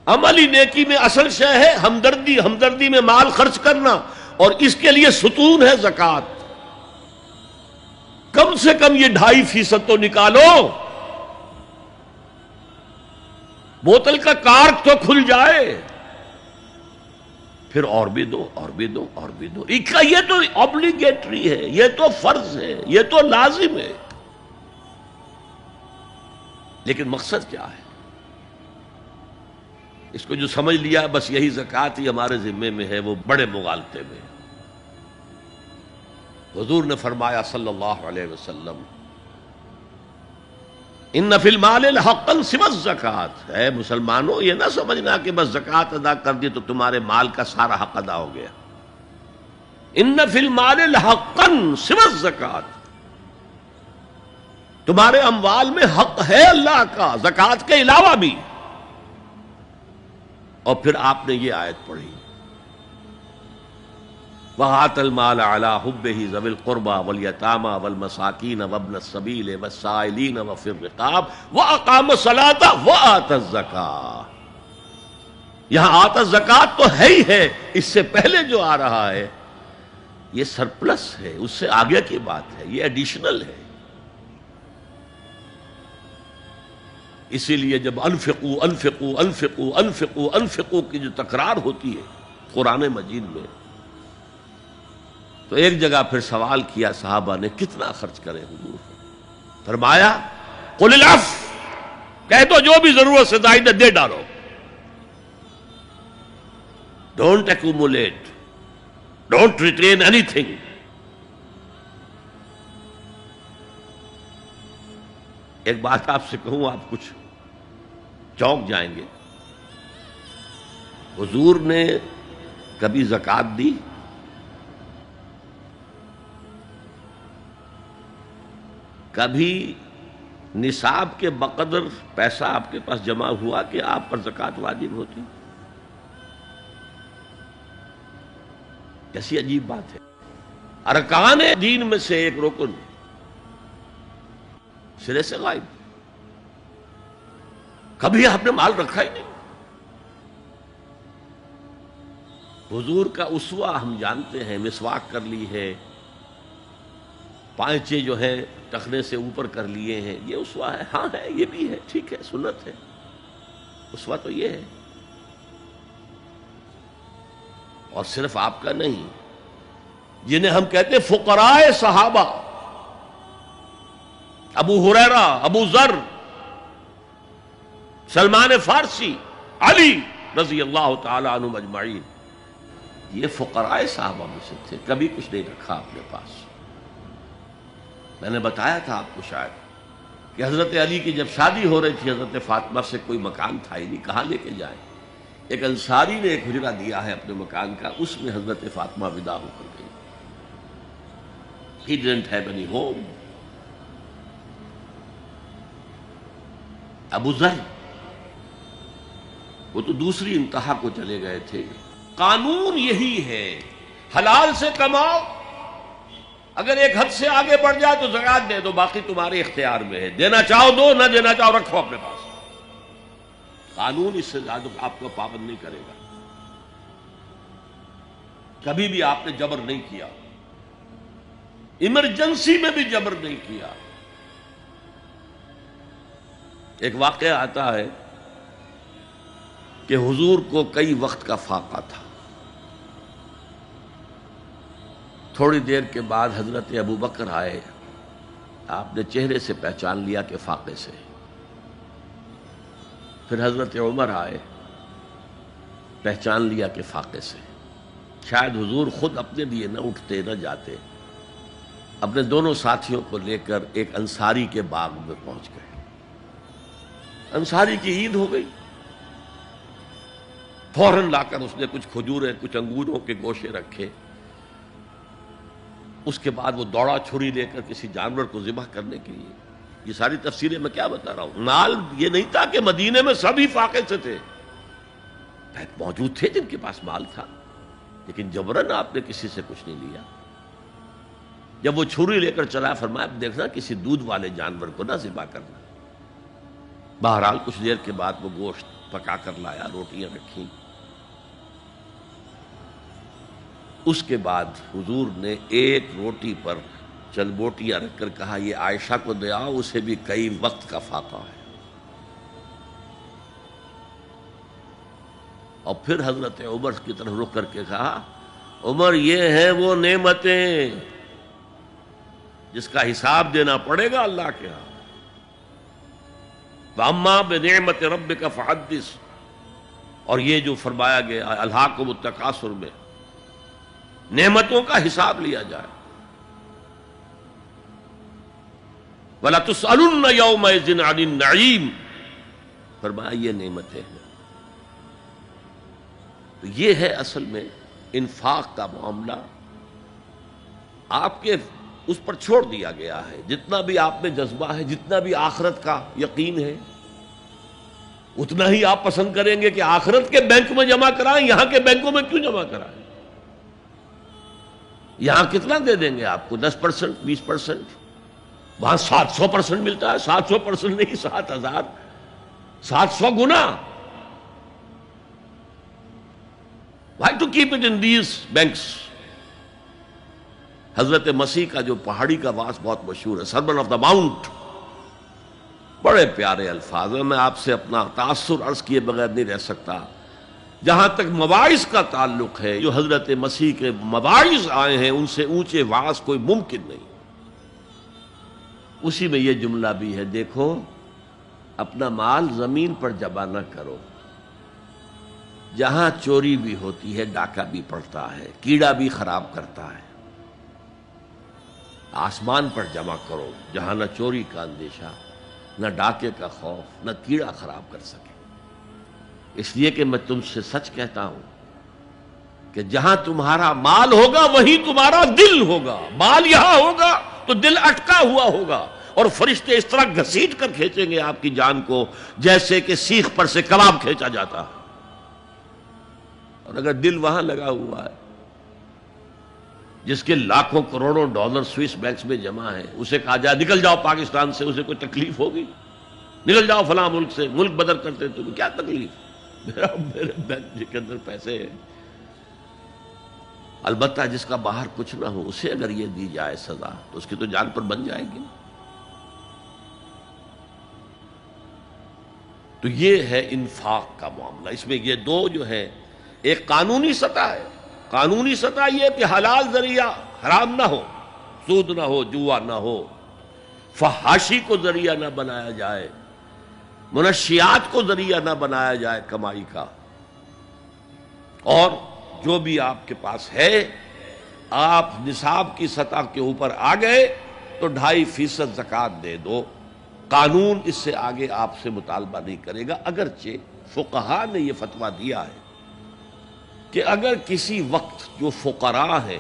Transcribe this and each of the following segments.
عملی نیکی میں اصل شے ہے ہمدردی، ہمدردی میں مال خرچ کرنا، اور اس کے لیے ستون ہے زکوٰۃ۔ کم سے کم یہ 2.5% تو نکالو، بوتل کا کارک تو کھل جائے، پھر اور بھی دو، اور بھی دو، اور بھی دو۔ یہ تو obligatory ہے، یہ تو فرض ہے، یہ تو لازم ہے۔ لیکن مقصد کیا ہے؟ اس کو جو سمجھ لیا بس یہی زکوٰۃ ہی ہمارے ذمے میں ہے، وہ بڑے مغالطے میں۔ حضور نے فرمایا صلی اللہ علیہ وسلم، ان فی المال حقا سوى الزکوٰۃ، اے مسلمانوں یہ نہ سمجھنا کہ بس زکوٰۃ ادا کر دی تو تمہارے مال کا سارا حق ادا ہو گیا۔ ان فی المال حقا سوى الزکوٰۃ، تمہارے اموال میں حق ہے اللہ کا زکوٰۃ کے علاوہ بھی۔ اور پھر آپ نے یہ آیت پڑھی، وَآتَى الْمَالَ عَلَىٰ حُبِّهِ ذَوِي الْقُرْبَىٰ وَالْيَتَامَىٰ وَالْمَسَاكِينَ وَابْنَ السَّبِيلِ وَالسَّائِلِينَ وَفِي الرِّقَابِ وَأَقَامَ الصَّلَاةَ وَآتَى الزَّكَاةَ۔ یہاں آتا زکوٰۃ تو ہے ہی ہے، اس سے پہلے جو آ رہا ہے یہ سرپلس ہے، اس سے آگے کی بات ہے، یہ ایڈیشنل ہے۔ اسی لیے جب انفقوا انفقوا انفقوا انفقوا انفقوا کی جو تکرار ہوتی ہے قرآن مجید میں، تو ایک جگہ پھر سوال کیا صحابہ نے، کتنا خرچ کریں حضور؟ فرمایا قل العفو، کہہ دو جو بھی ضرورت سے زائد دے ڈالو، don't accumulate, don't retain any thing. ایک بات آپ سے کہوں، آپ کچھ چونک جائیں گے، حضور نے کبھی زکوٰۃ دی؟ کبھی نصاب کے بقدر پیسہ آپ کے پاس جمع ہوا کہ آپ پر زکوٰۃ واجب ہوتی؟ کیسی عجیب بات ہے۔ ارکان دین میں سے ایک رکن سرے سے غائب، کبھی آپ نے مال رکھا ہی نہیں۔ حضور کا اسوہ ہم جانتے ہیں، مسواک کر لی ہے، پائچے جو ہیں ٹخنے سے اوپر کر لیے ہیں، یہ اسوہ ہے؟ ہاں ہے، یہ بھی ہے، ٹھیک ہے، سنت ہے، اسوہ تو یہ ہے۔ اور صرف آپ کا نہیں، جنہیں ہم کہتے ہیں فقراء صحابہ، ابو ہریرہ، ابو ذر، سلمان فارسی، علی رضی اللہ تعالی عنہم اجمعین، یہ فقراء صحابہ میں سے تھے، کبھی کچھ نہیں رکھا اپنے پاس۔ میں نے بتایا تھا آپ کو شاید کہ حضرت علی کی جب شادی ہو رہی تھی حضرت فاطمہ سے، کوئی مکان تھا ہی نہیں، کہاں لے کے جائیں؟ ایک انصاری نے ایک حجرہ دیا ہے اپنے مکان کا، اس میں حضرت فاطمہ ودا ہو کر گئی۔ He didn't have any home۔ ابو ذر وہ تو دوسری انتہا کو چلے گئے تھے۔ قانون یہی ہے، حلال سے کماؤ، اگر ایک حد سے آگے بڑھ جائے تو زکوٰۃ دے دو، باقی تمہارے اختیار میں ہے، دینا چاہو دو، نہ دینا چاہو رکھو اپنے پاس۔ قانون اس سے زیادہ آپ کو پابند نہیں کرے گا۔ کبھی بھی آپ نے جبر نہیں کیا، ایمرجنسی میں بھی جبر نہیں کیا۔ ایک واقعہ آتا ہے کہ حضور کو کئی وقت کا فاقہ تھا، تھوڑی دیر کے بعد حضرت ابو بکر آئے، آپ نے چہرے سے پہچان لیا کہ فاقے سے۔ پھر حضرت عمر آئے، پہچان لیا کہ فاقے سے۔ شاید حضور خود اپنے لیے نہ اٹھتے نہ جاتے، اپنے دونوں ساتھیوں کو لے کر ایک انصاری کے باغ میں پہنچ گئے۔ انصاری کی عید ہو گئی، فوراً لا کر اس نے کچھ کھجوریں، کچھ انگوروں کے گوشے رکھے۔ اس کے بعد وہ دوڑا چھری لے کر کسی جانور کو ذبح کرنے کے لیے۔ یہ ساری تفسیریں میں کیا بتا رہا ہوں؟ مال یہ نہیں تھا کہ مدینے میں سبھی فاقے سے تھے، موجود تھے جن کے پاس مال تھا، لیکن جبراً آپ نے کسی سے کچھ نہیں لیا۔ جب وہ چھری لے کر چلا، فرمایا دیکھنا کسی دودھ والے جانور کو نہ ذبح کرنا۔ بہرحال کچھ دیر کے بعد وہ گوشت پکا کر لایا، روٹیاں رکھیں۔ اس کے بعد حضور نے ایک روٹی پر چند بوٹیاں رکھ کر کہا یہ عائشہ کو دے آؤ، اسے بھی کئی وقت کا فاقہ ہے۔ اور پھر حضرت عمر کی طرف رخ کر کے کہا عمر یہ ہیں وہ نعمتیں جس کا حساب دینا پڑے گا اللہ کے ہاں۔ وَأَمَّا بِنِعْمَةِ رَبِّكَ فَحَدِّثْ، اور یہ جو فرمایا گیا الہاکم التکاثر میں نعمتوں کا حساب لیا جائے۔ وَلَتُسْأَلُنَّ يَوْمَئِذٍ عَنِ النَّعِيمِ، فرمایا یہ نعمتیں ہیں۔ تو یہ ہے اصل میں انفاق کا معاملہ، آپ کے اس پر چھوڑ دیا گیا ہے۔ جتنا بھی آپ میں جذبہ ہے، جتنا بھی آخرت کا یقین ہے، اتنا ہی آپ پسند کریں گے کہ آخرت کے بینک میں جمع کرائیں، یہاں کے بینکوں میں کیوں جمع کرائیں؟ یہاں کتنا دے دیں گے آپ کو؟ 10%، 20%؟ وہاں 700% ملتا ہے۔ 700% نہیں، 7,000، 700 گنا۔ Why to keep it in these banks؟ حضرت مسیح کا جو پہاڑی کا واس بہت مشہور ہے، سرمن آف دا ماؤنٹ، بڑے پیارے الفاظ ہیں۔ میں آپ سے اپنا تاثر عرض کیے بغیر نہیں رہ سکتا۔ جہاں تک مواعظ کا تعلق ہے، جو حضرت مسیح کے مواعظ آئے ہیں ان سے اونچے واعظ کوئی ممکن نہیں۔ اسی میں یہ جملہ بھی ہے، دیکھو اپنا مال زمین پر جمع نہ کرو، جہاں چوری بھی ہوتی ہے ڈاکہ بھی پڑتا ہے، کیڑا بھی خراب کرتا ہے۔ آسمان پر جمع کرو جہاں نہ چوری کا اندیشہ، نہ ڈاکے کا خوف، نہ کیڑا خراب کر سکے۔ اس لیے کہ میں تم سے سچ کہتا ہوں کہ جہاں تمہارا مال ہوگا وہیں تمہارا دل ہوگا۔ مال یہاں ہوگا تو دل اٹکا ہوا ہوگا، اور فرشتے اس طرح گھسیٹ کر کھینچیں گے آپ کی جان کو جیسے کہ سیخ پر سے کباب کھینچا جاتا ہے۔ اور اگر دل وہاں لگا ہوا ہے جس کے لاکھوں کروڑوں ڈالر سوئس بینکس میں جمع ہیں، اسے کہا جائے نکل جاؤ پاکستان سے، اسے کوئی تکلیف ہوگی؟ نکل جاؤ فلاں ملک سے، ملک بدل کرتے تمہیں کیا تکلیف؟ میرے بینک کے اندر پیسے ہیں۔ البتہ جس کا باہر کچھ نہ ہو اسے اگر یہ دی جائے سزا تو اس کی تو جان پر بن جائے گی۔ تو یہ ہے انفاق کا معاملہ۔ اس میں یہ دو جو ہے، ایک قانونی سطح ہے۔ قانونی سطح یہ کہ حلال ذریعہ حرام نہ ہو، سود نہ ہو، جوا نہ ہو، فحاشی کو ذریعہ نہ بنایا جائے، منشیات کو ذریعہ نہ بنایا جائے کمائی کا۔ اور جو بھی آپ کے پاس ہے، آپ نصاب کی سطح کے اوپر آ گئے تو 2.5% زکوٰۃ دے دو۔ قانون اس سے آگے آپ سے مطالبہ نہیں کرے گا، اگرچہ فقہاء نے یہ فتویٰ دیا ہے کہ اگر کسی وقت جو فقراء ہیں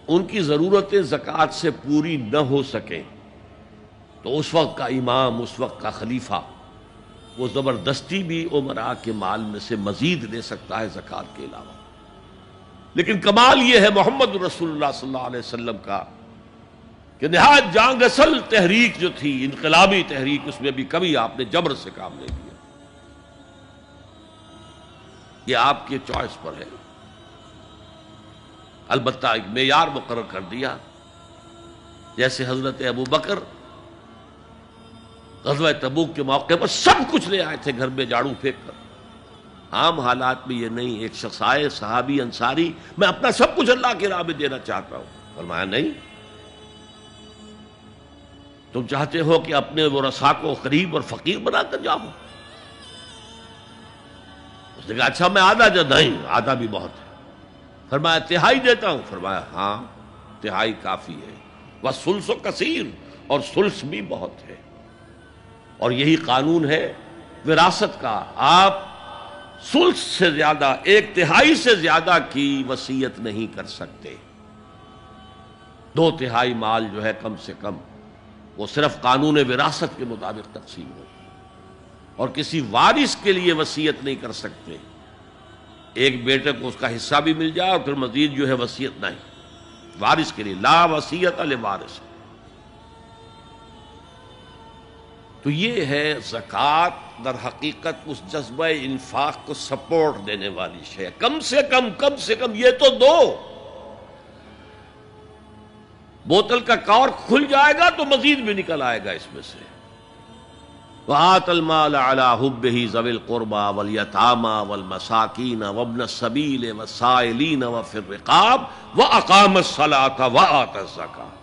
ان کی ضرورتیں زکوٰۃ سے پوری نہ ہو سکیں تو اس وقت کا امام، اس وقت کا خلیفہ، وہ زبردستی بھی امراء کے مال میں سے مزید لے سکتا ہے زکوٰۃ کے علاوہ۔ لیکن کمال یہ ہے محمد رسول اللہ صلی اللہ علیہ وسلم کا کہ نہایت جان گسل تحریک جو تھی، انقلابی تحریک، اس میں بھی کبھی آپ نے جبر سے کام نہیں لیا۔ یہ آپ کے چوائس پر ہے۔ البتہ ایک معیار مقرر کر دیا، جیسے حضرت ابو بکر غزوہ تبوک کے موقع پر سب کچھ لے آئے تھے گھر میں جھاڑو پھینک کر۔ عام حالات میں یہ نہیں، ایک شخص آئے صحابی انصاری، میں اپنا سب کچھ اللہ کی راہ میں دینا چاہتا ہوں۔ فرمایا نہیں، تم چاہتے ہو کہ اپنے ورثاء کو غریب اور فقیر بنا کر جاؤ؟ اس نے کہا اچھا میں آدھا نہیں، آدھا بھی بہت ہے۔ فرمایا تہائی دیتا ہوں؟ فرمایا ہاں تہائی کافی ہے۔ وَالثُلُثُ کثیر، اور ثلث بھی بہت ہے۔ اور یہی قانون ہے وراثت کا، آپ ثلث سے زیادہ، 1/3 سے زیادہ کی وصیت نہیں کر سکتے۔ 2/3 مال جو ہے کم سے کم وہ صرف قانون وراثت کے مطابق تقسیم ہو، اور کسی وارث کے لیے وصیت نہیں کر سکتے۔ ایک بیٹے کو اس کا حصہ بھی مل جائے اور پھر مزید جو ہے وصیت نہیں، وارث کے لیے لا وصیت لوارث۔ تو یہ ہے زکوٰۃ، در حقیقت اس جذبہ انفاق کو سپورٹ دینے والی شے. کم سے کم یہ تو دو. بوتل کا کارک کھل جائے گا تو مزید بھی نکل آئے گا اس میں سے. وآت المال على حبه ذوي القربى واليتامى والمساكين وابن السبيل والسائلين وفي الرقاب وأقام الصلاة وآتى الزكاة.